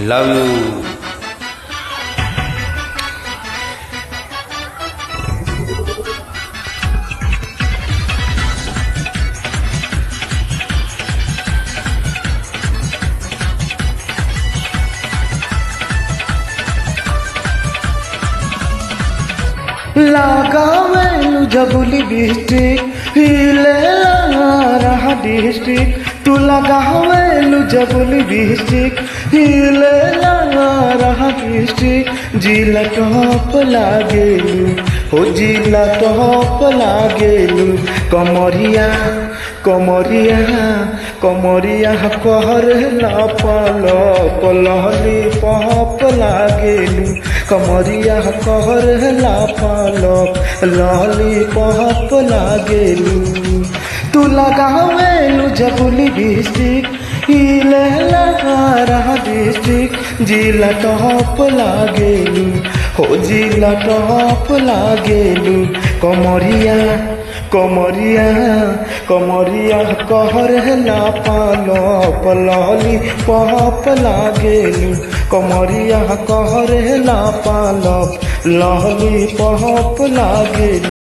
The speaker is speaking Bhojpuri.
Love you. লাগাवेलु जबुली डिस्ट्रिक्ट हिले रहा डिस्ट्रिक्ट तू लगावेलु जबुली डिस्ट्रिक्ट हिले रहा डिस्ट्रिक्ट जिला टॉप लागेलु हो जिला टॉप लागेलु कमरिया कमरिया कमरिया कहर लापल पलहली पहप लागेलु कमरिया कहर लापल लहली पहप लागेलु तू लगावेलु जबुली डिस्ट्रिक्ट हिले रहा डिस्ट्रिक्ट जिला टॉप लागेलु हो जिला टॉप लागेलु कमरिया कमरिया कमरिया कहर लापल पलहली पहप लागेलु कमरिया कहर लापल लहली पहप लागेलु।